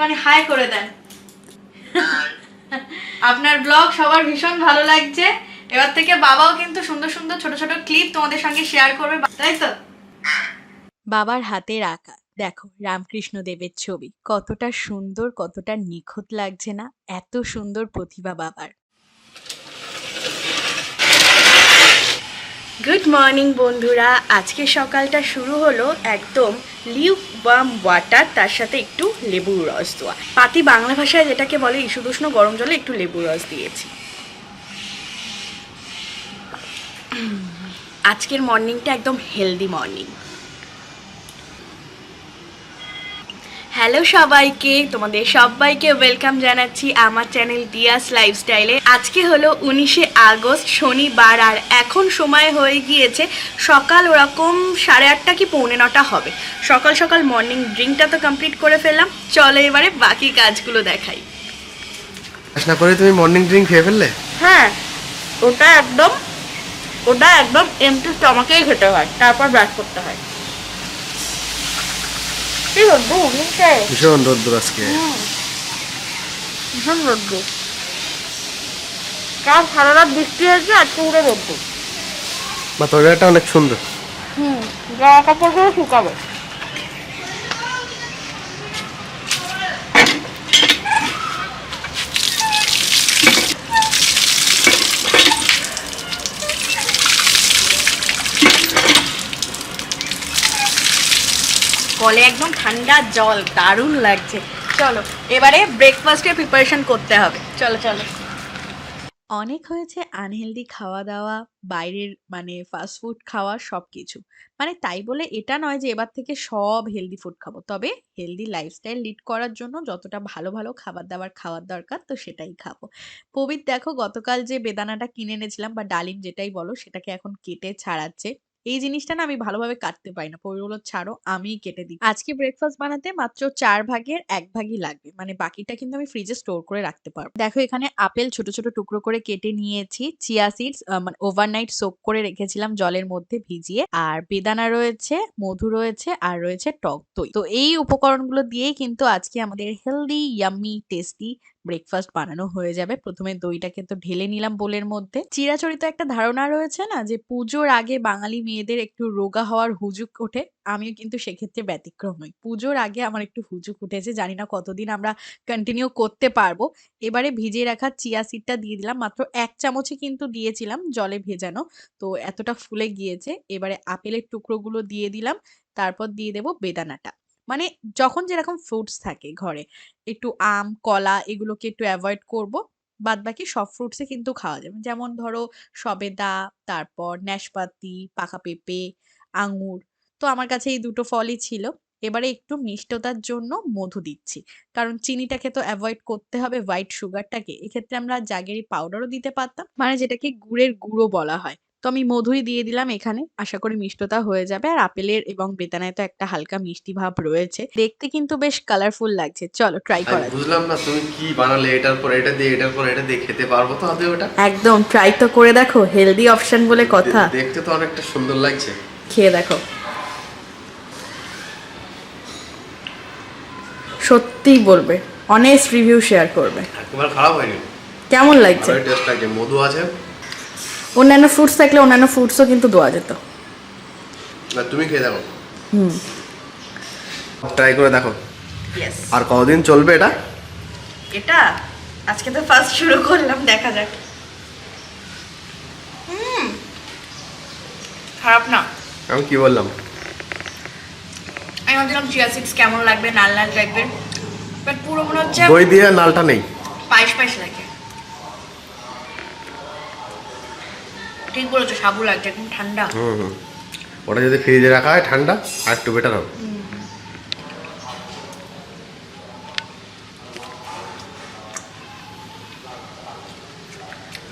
একটুখানি হাই করে দেন। আপনার ব্লগ সবার ভীষণ ভালো লাগছে। এবার থেকে বাবাও কিন্তু সুন্দর সুন্দর ছোট ছোট ক্লিপ তোমাদের সঙ্গে শেয়ার করবে, তাই তো? বাবার হাতের আঁকা দেখো রামকৃষ্ণ দেবের ছবি, কতটা সুন্দর, কতটা নিখুঁত লাগছে না? এত সুন্দর প্রতিভা বাবার। গুড মর্নিং বন্ধুরা, আজকে সকালটা শুরু হলো একদম লিউকওয়ার্ম ওয়াটার, তার সাথে একটু লেবুর রস দেওয়া। পাতি বাংলা ভাষায় যেটাকে বলে ইসুদুষ্ণ গরম জলে একটু লেবুর রস দিয়েছি। আজকের মর্নিংটা একদম হেলদি মর্নিং। হ্যালো সবাইকে, তোমাদের সবাইকে ওয়েলকাম জানাচ্ছি আমার চ্যানেল দিয়াস লাইফস্টাইলে। আজকে হলো 19শে আগস্ট শনিবার, আর এখন সময় হয়ে গিয়েছে সকাল ওরকম 8:30 কি 8:45 হবে। সকাল সকাল মর্নিং ড্রিঙ্কটা তো কমপ্লিট করে ফেললাম, চলো এবারে বাকি কাজগুলো দেখাই। না করে তুমি মর্নিং ড্রিঙ্ক খেয়ে ফেললে? হ্যাঁ, ওটা একদম এমটি স্টমাকেই খেতে হয়, তারপর ব্রাশ করতে হয়। ভীষণ রোদ্দুর আজকে, ভীষণ রোদ্দুর। কাল সারা রাত বৃষ্টি হয়েছে, আজকে পুরো রোদ্দুর। বা তোরটা অনেক সুন্দর। জামা কাপড়গুলো শুকাবে। কলে একদম ঠান্ডা জল, দারুণ লাগছে। চলো এবারে ব্রেকফাস্টের প্রিপারেশন করতে হবে, চলো চলো। অনেক হয়েছে আনহেলদি খাওয়া দাওয়া, বাইরের মানে ফাস্ট ফুড খাওয়া, সব কিছু। মানে তাই বলে এটা নয় যে এবার থেকে সব হেলদি ফুড খাবো, তবে হেলদি লাইফস্টাইল লিড করার জন্য যতটা ভালো ভালো খাবার দাবার খাওয়ার দরকার তো সেটাই খাবো। পবিত্র দেখো গতকাল যে বেদানাটা কিনে এনেছিলাম বা ডালিম যেটাই বলো, সেটাকে এখন কেটে ছাড়াচ্ছে। এই জিনিসটা না আমি ভালোভাবে কাটতে পারি না, পবিত্র বলল ছাড়ো আমিই কেটে দিই। আজকে ব্রেকফাস্ট বানাতে মাত্র 4 ভাগের 1 ভাগই লাগবে, মানে বাকিটা কিন্তু আমি ফ্রিজে স্টোর করে রাখতে পারবো। দেখো এখানে আপেল ছোট ছোট টুকরো করে কেটে নিয়েছি, চিয়া সিডস মানে ওভারনাইট সোক করে রেখেছিলাম জলের মধ্যে ভিজিয়ে, আর বেদানা রয়েছে, মধু রয়েছে, আর রয়েছে টক দই। তো এই উপকরণগুলো দিয়েই কিন্তু আজকে আমাদের হেলদি ইয়াম্মি টেস্টি ব্রেকফাস্ট বানানো হয়ে যাবে। প্রথমে দইটাকে তো ঢেলে নিলাম বোলের মধ্যে। চিরাচরিত একটা ধারণা রয়েছে না যে পুজোর আগে বাঙালি মেয়েদের একটু রোগা হওয়ার হুজুক ওঠে, আমিও কিন্তু সেক্ষেত্রে ব্যতিক্রম নই। পুজোর আগে আমার একটু হুজুক উঠেছে, জানি না কতদিন আমরা কন্টিনিউ করতে পারবো। এবারে ভিজিয়ে রাখা চিয়া সিডটা দিয়ে দিলাম, মাত্র 1 চামচই কিন্তু দিয়েছিলাম জলে ভেজানো, তো এতটা ফুলে গিয়েছে। এবারে আপেলের টুকরোগুলো দিয়ে দিলাম, তারপর দিয়ে দেবো বেদানাটা। মানে যখন যেরকম ফ্রুটস থাকে ঘরে, একটু আম কলা এগুলোকে একটু অ্যাভয়েড করব, বাদ বাকি সব ফ্রুটসই কিন্তু খাওয়া যাবে। যেমন ধরো সবেদা, তারপর নাশপাতি, পাকা পেঁপে, আঙুর। তো আমার কাছে এই দুটো ফলই ছিল। এবারে একটু মিষ্টতার জন্য মধু দিচ্ছি, কারণ চিনিটাকে তো অ্যাভয়েড করতে হবে, হোয়াইট সুগারটাকে। এক্ষেত্রে আমরা জাগেরি পাউডারও দিতে পারতাম, মানে যেটাকে গুড়ের গুঁড়ো বলা হয়। তো আমি মধুই দিয়ে দিলাম এখানে, আশা করি মিষ্টতা হয়ে যাবে। আর আপেলের এবং বেদানায় তো একটা হালকা মিষ্টি ভাব রয়েছে, দেখতে কিন্তু বেশ কালারফুল লাগছে। চলো ট্রাই করা যাক। বুঝলাম না তুমি কি বানালে, এটার পর এটা দিয়ে এটার পর এটা দিয়ে খেতে পারবো তো আদৌ ওটা? একদম ট্রাই তো করে দেখো, হেলদি অপশন বলে কথা। দেখতে তো অনেকটা সুন্দর লাগছে, খেয়ে দেখো, সত্যিই বলবে, অনেস্ট রিভিউ শেয়ার করবে। একেবারে খারাপ হয়নি, কেমন লাগছে? ভালোই টেস্ট লাগছে। মধু আছে, অন্যান্য ফ্রুটস থাকলে অন্যান্য ফ্রুটসও কিন্তু দেওয়া যেত। না তুমি খেয়ে দেখো, ট্রাই করে দেখো। ইয়েস। আর কতদিন চলবে এটা? এটা আজকে তো ফার্স্ট শুরু করলাম, দেখা যাক। খারাপ না। আমি কি বললাম, আমি ভাবছিলাম চিয়া সিডস কেমন লাগবে, লাল লাল লাগবে, বাট পুরো মনে হচ্ছে দই দিয়ে নালটা নেই, পায়েস পায়েস লাগে। ঠিক বলেছো, সাবু লাগছে, একদম ঠান্ডা। ওটা যদি ফ্রিজে রাখা হয় ঠান্ডা আর একটু বেটার হবে।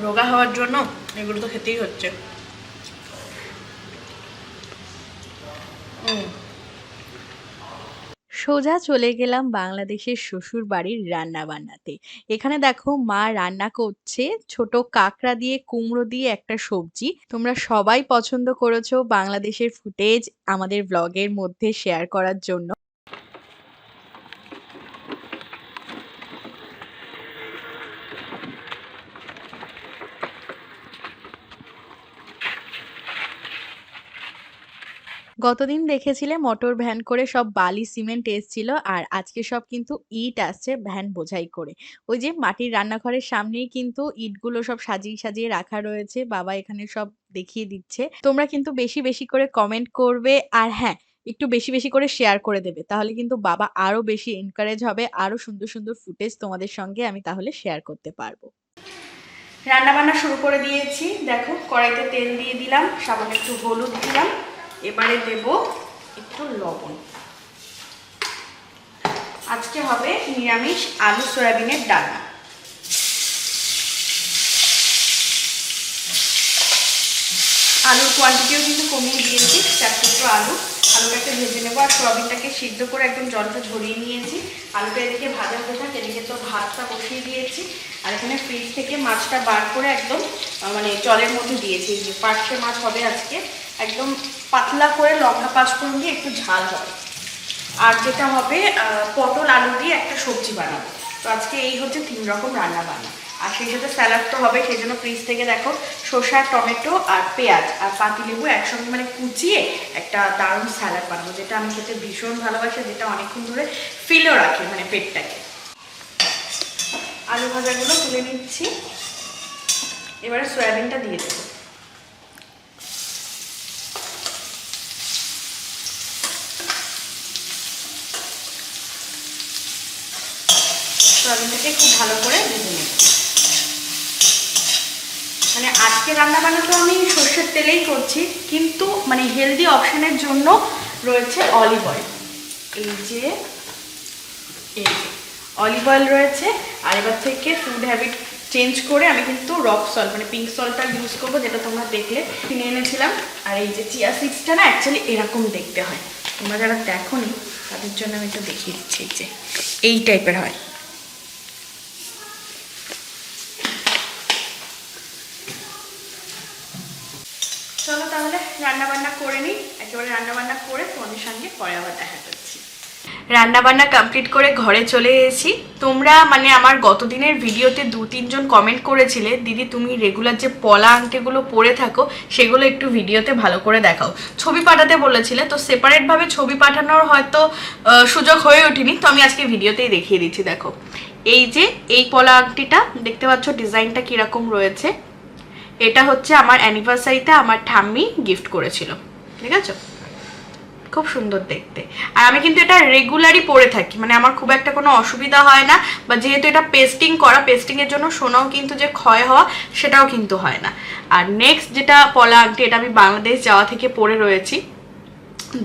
রোগা হওয়ার জন্য এগুলো তো খেতেই হচ্ছে। সোজা চলে গেলাম বাংলাদেশের শ্বশুর বাড়ির রান্না বান্নাতে। এখানে দেখো মা রান্না করছে ছোট কাঁকড়া দিয়ে কুমড়ো দিয়ে একটা সবজি। তোমরা সবাই পছন্দ করেছো বাংলাদেশের ফুটেজ আমাদের ব্লগের মধ্যে শেয়ার করার জন্য। গতদিন দেখেছিলে মোটর ভ্যান করে সব বালি সিমেন্ট এসছিল আর আজকে সব কিন্তু ইট আসছে ভ্যান বোঝাই করে। ওই যে মাটির রান্নাঘরের সামনেই কিন্তু ইটগুলো সব সাজিয়ে সাজিয়ে রাখা রয়েছে, বাবা এখানে সব দেখিয়ে দিচ্ছে। তোমরা কিন্তু বেশি বেশি করে কমেন্ট করবে আর হ্যাঁ, একটু বেশি বেশি করে শেয়ার করে দেবে, তাহলে কিন্তু বাবা আরো বেশি এনকারেজ হবে, আরো সুন্দর সুন্দর ফুটেজ তোমাদের সঙ্গে আমি তাহলে শেয়ার করতে পারবো। রান্না বান্না শুরু করে দিয়েছি, দেখো কড়াইতে তেল দিয়ে দিলাম, সামান্য একটু হলুদ দিলাম, এবারে দেব একটু লবণ। আজকে হবে নিরামিষ আলু সয়াবিনের ডালনা। আলুর কোয়ান্টিটিও কিন্তু কমিয়ে দিয়েছি, 4 টুকরো আলু। আলুটাকে ভেজে নেবো আর সয়াবিনটাকে সিদ্ধ করে একদম জলটা ঝরিয়ে নিয়েছি। আলুটা এদিকে ভাজা হতে থাকে, এদিকে তো ভাতটা বসিয়ে দিয়েছি। আর এখানে ফ্রিজ থেকে মাছটা বার করে একদম মানে জলের মধ্যে দিয়েছি। যে পার্শে মাছ হবে আজকে, একদম পাতলা করে লঙ্কা পাঁচফোড়ন দিয়ে একটু ঝাল হবে। আর যেটা হবে পটল আলু দিয়ে একটা সবজি বানাবো। তো আজকে এই হচ্ছে 3 রকম রান্না বান্না। আর সেই সাথে স্যালাড তো হবে, সেই জন্য ফ্রিজ থেকে দেখো শসা, টমেটো আর পেঁয়াজ আর পাতিলেবু একসঙ্গে মানে কুচিয়ে একটা দারুণ স্যালাড বানাবো, যেটা আমি খেতে ভীষণ ভালোবাসি, যেটা অনেকক্ষণ ধরে ফিলেও রাখে মানে পেটটাকে। আলু ভাজাগুলো তুলে নিচ্ছি, এবারে সয়াবিনটা দিয়ে দেবো। সয়াবিনটাকে খুব ভালো করে ভেজে নেব। মানে আজকে রান্না বান্না তো আমি সর্ষের তেলেই করছি, কিন্তু মানে হেলদি অপশনের জন্য রয়েছে অলিভ অয়েল। এই যে অলিভ অয়েল রয়েছে। আর এবার থেকে ফুড হ্যাবিট চেঞ্জ করে আমি কিন্তু রক সল্ট মানে পিঙ্ক সল্টটা ইউজ করবো, যেটা তোমরা দেখলে কিনে এনেছিলাম। আর এই যে চিয়া সিডসটা না অ্যাকচুয়ালি এরকম দেখতে হয়, তোমরা যারা দেখোনি তাদের জন্য আমি একটু দেখিয়ে দিচ্ছি। এই যে এই টাইপের হয়। চলো তাহলে রান্নাবান্না করে নিই, একেবারে রান্নাবান্না করে তোমাদের সঙ্গে পরে আবার দেখা করছি। রান্নাবান্না কমপ্লিট করে ঘরে চলে এসেছি। তোমরা মানে আমার গত দিনের ভিডিওতে 2-3 জন কমেন্ট করেছিলে, দিদি তুমি রেগুলার যে পলা আংটিগুলো পরে থাকো সেগুলো একটু ভিডিওতে ভালো করে দেখাও, ছবি পাঠাতে বলেছিলে। তো সেপারেটভাবে ছবি পাঠানোর হয়তো সুযোগ হয়ে ওঠেনি, তো আমি আজকে ভিডিওতেই দেখিয়ে দিচ্ছি। দেখো এই যে এই পলা আংটিটা দেখতে পাচ্ছ, ডিজাইনটা কীরকম রয়েছে। এটা হচ্ছে আমার অ্যানিভার্সারিতে আমার ঠাম্মি গিফট করেছিল, ঠিক আছে? খুব সুন্দর দেখতে। আর আমি কিন্তু এটা রেগুলারই পরে থাকি, মানে আমার খুব একটা কোনো অসুবিধা হয় না। বা যেহেতু এটা পেস্টিং করা, পেস্টিংয়ের জন্য সোনাও কিন্তু যে ক্ষয় হওয়া সেটাও কিন্তু হয় না। আর নেক্সট যেটা পলা আংটি, এটা আমি বাংলাদেশ যাওয়া থেকে পরে রয়েছি।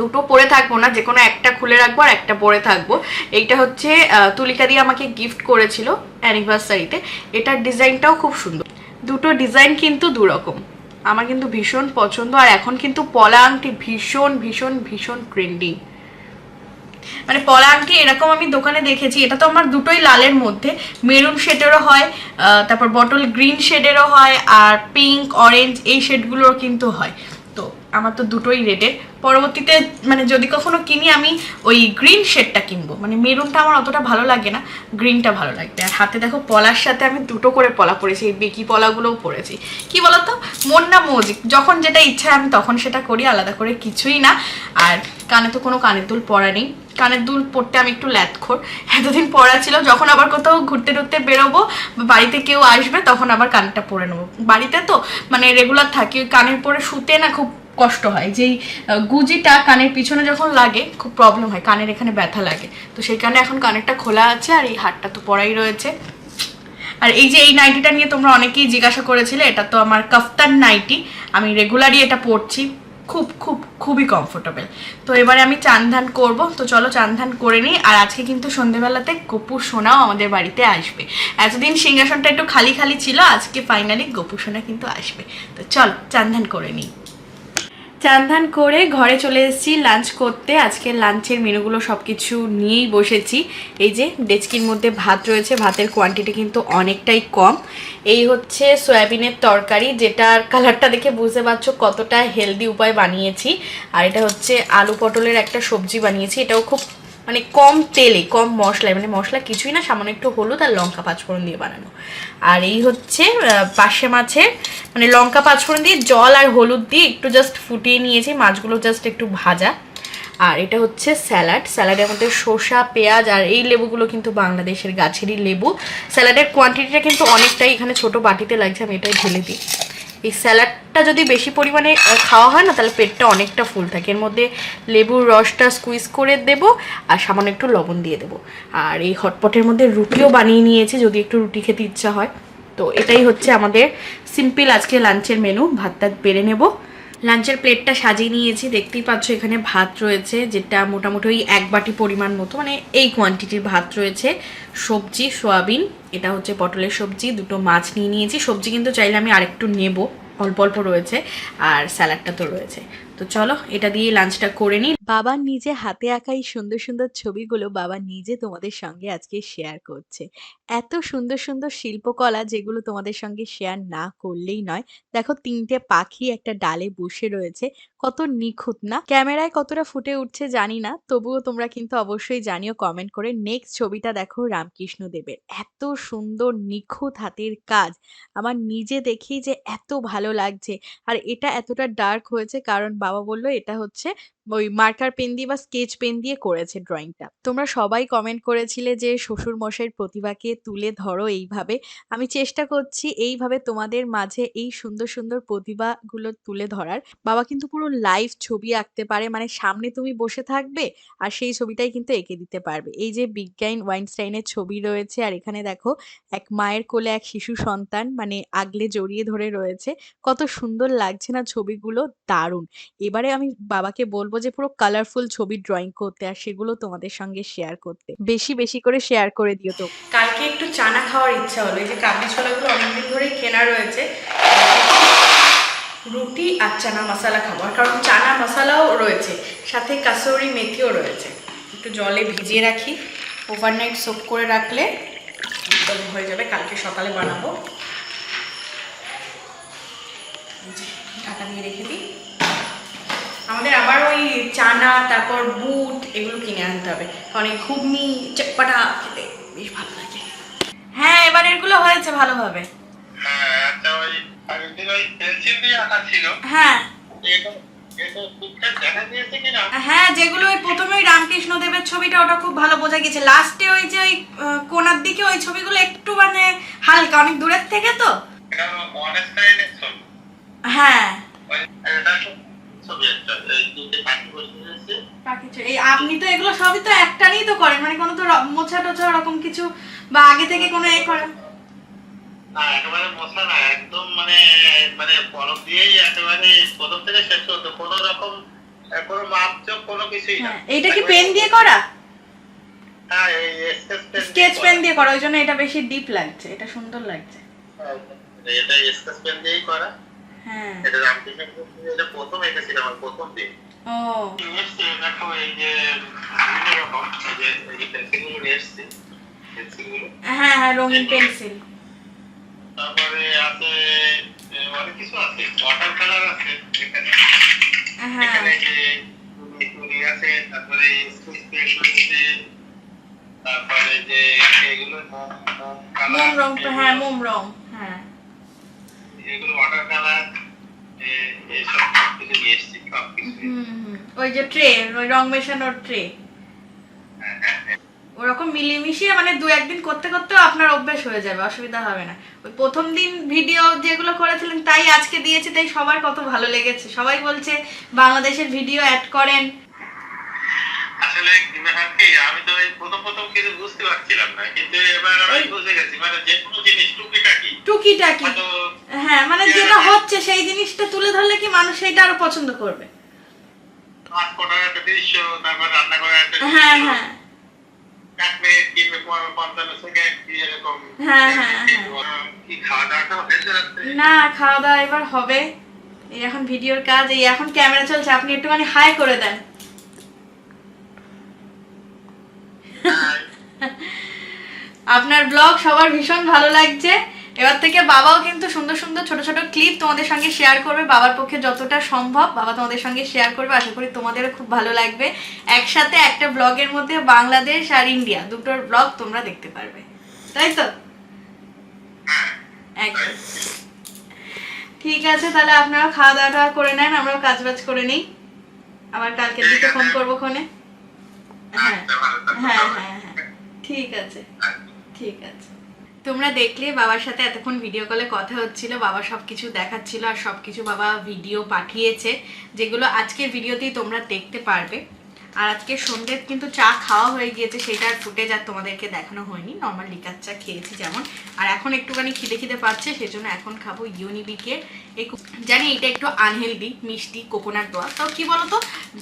দুটো পরে থাকবো না, যে কোনো একটা খুলে রাখবো আর একটা পরে থাকবো। এইটা হচ্ছে তুলিকা দিয়ে আমাকে গিফট করেছিল অ্যানিভার্সারিতে। এটার ডিজাইনটাও খুব সুন্দর। দুটো ডিজাইন কিন্তু দুরকম, আমার কিন্তু ভীষণ পছন্দ। আর এখন কিন্তু পলা আংটি ভীষণ ভীষণ ভীষণ ট্রেন্ডিং। মানে পলা আংটি এরকম আমি দোকানে দেখেছি, এটা তো আমার দুটোই লালের মধ্যে, মেরুন শেডেরও হয়, তারপর বটল গ্রিন শেডেরও হয়, আর পিঙ্ক অরেঞ্জ এই শেডগুলোর কিন্তু হয়। তো আমার তো দুটোই রেডের। পরবর্তীতে মানে যদি কখনো কিনি আমি ওই গ্রিন শেডটা কিনবো, মানে মেরুনটা আমার অতটা ভালো লাগে না, গ্রিনটা ভালো লাগবে। আর হাতে দেখো পলার সাথে আমি দুটো করে পলা পরেছি, এই বেকি পলাগুলোও পরেছি। কি বলতো, মন না মজিক, যখন যেটা ইচ্ছা আমি তখন সেটা করি, আলাদা করে কিছুই না। আর কানে তো কোনো কানের দুল পরা নেই, কানের দুল পরতে আমি একটু ল্যাথখোর, এতদিন পরা ছিল। যখন আবার কোথাও ঘুরতে টুরতে বেরোবো, বাড়িতে কেউ আসবে, তখন আবার কানটা পরে নেবো। বাড়িতে তো মানে রেগুলার থাকি, কানের পরে শুতে না খুব কষ্ট হয়, যেই গুজিটা কানের পিছনে যখন লাগে খুব প্রবলেম হয়, কানের এখানে ব্যথা লাগে। তো সেই কারণে এখন কানেরটা খোলা আছে, আর এই হাতটা তো পরাই রয়েছে। আর এই যে এই নাইটিটা নিয়ে তোমরা অনেকেই জিজ্ঞাসা করেছিলে, এটা তো আমার কাফতান নাইটি, আমি রেগুলারই এটা পরছি, খুব খুব খুবই কমফোর্টেবল। তো এবারে আমি চান ধান করবো, তো চলো চান ধান করে নিই। আর আজকে কিন্তু সন্ধেবেলাতে গপু সোনাও আমাদের বাড়িতে আসবে। এতদিন সিংহাসনটা একটু খালি খালি ছিল, আজকে ফাইনালি গপু সোনা কিন্তু আসবে। তো চলো চান ধান করে নিই। চান ধান করে ঘরে চলে এসেছি লাঞ্চ করতে। আজকে লাঞ্চের মেনুগুলো সব কিছু নিয়েই বসেছি। এই যে ডেচকির মধ্যে ভাত রয়েছে, ভাতের কোয়ান্টিটি কিন্তু অনেকটাই কম। এই হচ্ছে সয়াবিনের তরকারি, যেটার কালারটা দেখে বুঝতে পারছো কতটা হেলদি উপায় বানিয়েছি। আর এটা হচ্ছে আলু পটলের একটা সবজি বানিয়েছি, এটাও খুব মানে কম তেলে কম মশলায়, মানে মশলা কিছুই না, সামান্য একটু হলুদ আর লঙ্কা পাঁচফোড়ন দিয়ে বানানো। আর এই হচ্ছে পার্শে মাছের মানে লঙ্কা পাঁচফোড়ন দিয়ে জল আর হলুদ দিয়ে একটু জাস্ট ফুটিয়ে নিয়েছি, মাছগুলো জাস্ট একটু ভাজা। আর এটা হচ্ছে স্যালাড, স্যালাডের মধ্যে শসা, পেঁয়াজ আর এই লেবুগুলো কিন্তু বাংলাদেশের গাছেরই লেবু। স্যালাডের কোয়ান্টিটিটা কিন্তু অনেকটাই, এখানে ছোট বাটিতে লাগছে, আমি এটাই ঢেলে দিই। এই স্যালাডটা যদি বেশি পরিমাণে খাওয়া হয় না তাহলে পেটটা অনেকটা ফুল থাকে। এর মধ্যে লেবুর রসটা স্কুইজ করে দেবো আর সামান্য একটু লবণ দিয়ে দেবো। আর এই হটপটের মধ্যে রুটিও বানিয়ে নিয়েছি যদি একটু রুটি খেতে ইচ্ছা হয়। তো এটাই হচ্ছে আমাদের সিম্পল আজকে লাঞ্চের মেনু। ভাতটা বেড়ে নেব। লাঞ্চের প্লেটটা সাজিয়ে নিয়েছি, দেখতেই পাচ্ছ এখানে ভাত রয়েছে যেটা মোটামুটি ওই 1 বাটি পরিমাণ মতো, মানে এই কোয়ান্টিটির ভাত রয়েছে। সবজি সয়াবিন, এটা হচ্ছে পটলের সবজি, 2টো মাছ নিয়ে নিয়েছি। সবজি কিন্তু চাইলে আমি আরেকটু নেব, অল্প অল্প রয়েছে। আর স্যালাডটা তো রয়েছে। তো চলো এটা দিয়ে লাঞ্চটা করে নিই। বাবার নিজে হাতে আঁকা এই সুন্দর সুন্দর ছবিগুলো বাবা নিজে তোমাদের সঙ্গে আজকে শেয়ার করছে। এত সুন্দর সুন্দর শিল্পকলা যেগুলো তোমাদের সঙ্গে শেয়ার না করলেই নয়। দেখো 3টে পাখি একটা ডালে বসে রয়েছে, কত নিখুঁত না? ক্যামেরায় কতটা ফুটে উঠছে জানি না, তবুও তোমরা কিন্তু অবশ্যই জানিও কমেন্ট করে। নেক্সট ছবিটা দেখো রামকৃষ্ণ দেবের, এত সুন্দর নিখুঁত হাতের কাজ, আমার নিজে দেখেই যে এত ভালো লাগছে। আর এটা এতটা ডার্ক হয়েছে কারণ বাবা বলল এটা হচ্ছে ওই মার্কার পেন দিয়ে বা স্কেচ পেন দিয়ে করেছে ড্রয়িংটা। তোমরা সবাই কমেন্ট করেছিলে যে শ্বশুর মশাইয়ের প্রতিভাকে তুলে ধরো এইভাবে। আমি চেষ্টা করছি এইভাবে তোমাদের মাঝে এই সুন্দর সুন্দর প্রতিভাগুলো তুলে ধরার। বাবা কিন্তু পুরো লাইভ ছবি আঁকতে পারে, মানে সামনে তুমি বসে থাকবে আর সেই ছবিটাই কিন্তু এঁকে দিতে পারবে। এই যে বিজ্ঞান ওয়াইনস্টাইনের ছবি রয়েছে, আর এখানে দেখো এক মায়ের কোলে এক শিশু সন্তান মানে আগলে জড়িয়ে ধরে রয়েছে। কত সুন্দর লাগছে না ছবিগুলো, দারুণ। এবারে আমি বাবাকে বলবো যে পুরো কালারফুল ছবি ড্রয়িং করতে আর সেগুলো তোমাদের সঙ্গে শেয়ার করতে। বেশি বেশি করে শেয়ার করে দিও তো। কালকে একটু চানা খাওয়ার ইচ্ছা হলো, এই যে কাবলি ছোলাগুলো অনেকদিন ধরেই কেনা রয়েছে। রুটি আর চানা মশলা খাবো, আর কারণ চানা মশলাও রয়েছে, সাথে কাসুরি মেথিও রয়েছে। একটু জলে ভিজিয়ে রাখি, ওভারনাইট সোক করে রাখলে একদম হয়ে যাবে, কালকে সকালে বানাবো। ঢাকা দিয়ে রেখে দিই। আমাদের আবার ওই চানা তারপর বুট এগুলো কিনে আনতে হবে, কারণ এই ঘুগনি চটপাটা খেতে বেশ ভালো লাগে। হ্যাঁ এবার এগুলো হয়েছে ভালোভাবে। হ্যাঁ হ্যাঁ যেগুলো ওই প্রথমে ওই রামকৃষ্ণ দেবের ছবিটা ওটা খুব ভালো বোঝা গেছে, লাস্টে ওই যে ওই কোনার দিকে ওই ছবিগুলো একটু মানে হালকা, অনেক দূরের থেকে তো। হ্যাঁ এই আপনি তো এগুলো সবই তো একটারই তো করেন, মানে কোনো তো মোছা টোছা ওরকম কিছু বা আগে থেকে কোনো এ করেন না? একেবারে মোছা না, একদম মানে মানে বরফ দিয়েই একেবারে প্রথম থেকে শেষ হতো, কোনো রকম কোনো মাপজোক কোনো কিছুই না। এইটা কি পেন দিয়ে করা? হ্যাঁ এই স্কেচ পেন দিয়ে করা, ওই জন্য এটা বেশি ডিপ লাগছে, এটা সুন্দর লাগছে। এটা স্কেচ পেন দিয়েই করা। হ্যাঁ এটা রামকৃষ্ণ, এটা প্রথম এঁকেছিল আমার প্রথম দিন। ও দেখো এই যে বিভিন্ন রকম এই যে পেন্সিলগুলো এসছে, পেন্সিলগুলো হ্যাঁ হ্যাঁ রঙিন পেন্সিল, তারপরে আছে অনেক কিছু আছে, ওয়াটার কালার আছে এখানে। হ্যাঁ এখানে যে তুলি আছে, তারপরে স্কেচ পেন আছে, তারপরে যে এগুলো মোম রং, হ্যাঁ মোম রং, হ্যাঁ এগুলো ওয়াটার কালার, এই সব কিছু নিয়ে এসেছি সব কিছু। ওই যে ট্রে, ওই রং মেশানোর ট্রে, ওরকম মিলিয়ে মানে 2-1 দিন করতে করতেও আপনার অভ্যাস হয়ে যাবে, অসুবিধা হবে না। ওই প্রথম দিন ভিডিও যেগুলো করেছিলেন তাই আজকে দিয়েছি, তাই সবার কত ভালো লেগেছে, সবাই বলছে বাংলাদেশের ভিডিও অ্যাড করেন। আসলে আমি তো প্রথম প্রথম কিছু বুঝতে পারছিলাম না, কিন্তু এবার আমি বুঝে গেছি, মানে যে কোনো জিনিস টুকিটাকি হ্যাঁ মানে যেটা হচ্ছে সেই জিনিসটা তুলে ধরলে কি মানুষ সেইটা আরো পছন্দ করবে। একটা দৃশ্য, তারপর রান্না করার একটা দৃশ্য, হ্যাঁ হ্যাঁ না খাওয়া দাওয়া এবার হবে, এই এখন ভিডিওর কাজ, এই এখন ক্যামেরা চলছে, আপনি একটুখানি হাই করে দেন। আপনার ব্লগ সবার ভীষণ ভালো লাগছে, এবার থেকে বাবাও কিন্তু সুন্দর সুন্দর ছোট ছোট ক্লিপ তোমাদের সঙ্গে শেয়ার করবে, বাবার পক্ষে যতটা সম্ভব বাবা তোমাদের সঙ্গে শেয়ার করবে। আশা করি তোমাদেরও খুব ভালো লাগবে। একসাথে একটা ব্লগের মধ্যে বাংলাদেশ আর ইন্ডিয়া দুটোর ব্লগ তোমরা দেখতে পারবে, তাই তো? একদম ঠিক আছে, তাহলে আপনারা খাওয়া দাওয়া করে নেন, আমরাও কাজ বাজ করে নিই, আবার কালকের দিকে ফোন করবো ফোনে। হ্যাঁ হ্যাঁ হ্যাঁ হ্যাঁ ঠিক আছে ঠিক আছে। তোমরা দেখলে বাবার সাথে এতক্ষণ ভিডিও কলে কথা হচ্ছিল, বাবা সবকিছু দেখাচ্ছিল আর সবকিছু বাবা ভিডিও পাঠিয়েছে, যেগুলো আজকের ভিডিওতেই তোমরা দেখতে পারবে। আর আজকে সন্ধ্যে কিন্তু চা খাওয়া হয়ে গিয়েছে, সেটার ফুটেজ আর তোমাদেরকে দেখানো হয়নি। নর্মাল লিকার চা খেয়েছি যেমন, আর এখন একটুখানি খিদে পাচ্ছে, সেজন্য এখন খাবো ইউনিবিকের এই, জানি এটা একটু আনহেলদি, মিষ্টি কোকোনাট দেওয়া। তাও কি বলতো,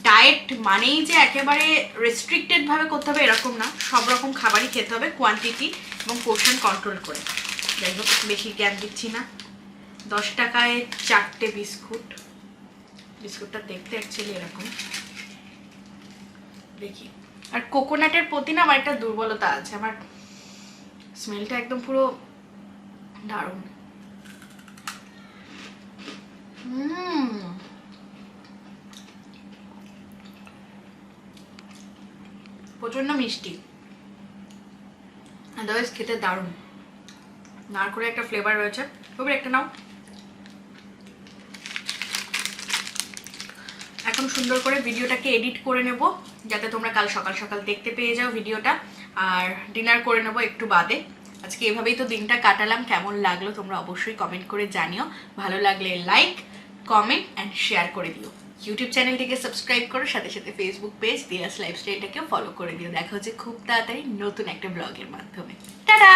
ডায়েট মানেই যে একেবারে রেস্ট্রিক্টেড ভাবে করতে হবে এরকম না, সব রকম খাবারই খেতে হবে কোয়ান্টিটি এবং পোর্শন কন্ট্রোল করে। যাই হোক, বেশি জ্ঞান দিচ্ছি না। 10 টাকায় 4টে বিস্কুট, বিস্কুটটা দেখতে অ্যাকচুয়ালি এরকম, দেখি। আর কোকোনাটের প্রতি না আমার একটা দুর্বলতা আছে, আমার স্মেলটা একদম পুরো দারুণ। প্রচন্ড মিষ্টি, আদারওয়াইজ খেতে দারুণ, নারকেলের একটা ফ্লেভার রয়েছে। তবে একটা নাও। এখন সুন্দর করে ভিডিওটাকে এডিট করে নেব, যাতে তোমরা কাল সকাল সকাল দেখতে পেয়ে যাও ভিডিওটা। আর ডিনার করে নেব একটু বাদে। আজকে এভাবেই তো দিনটা কাটালাম, কেমন লাগলো তোমরা অবশ্যই কমেন্ট করে জানিও। ভালো লাগলে লাইক, কমেন্ট অ্যান্ড শেয়ার করে দিও। ইউটিউব চ্যানেলটিকে সাবস্ক্রাইব করো, সাথে সাথে ফেসবুক পেজ দিয়াস লাইফস্টাইলটাকেও ফলো করে দিও। দেখা হচ্ছে খুব তাড়াতাড়ি নতুন একটা ব্লগের মাধ্যমে। টাটা।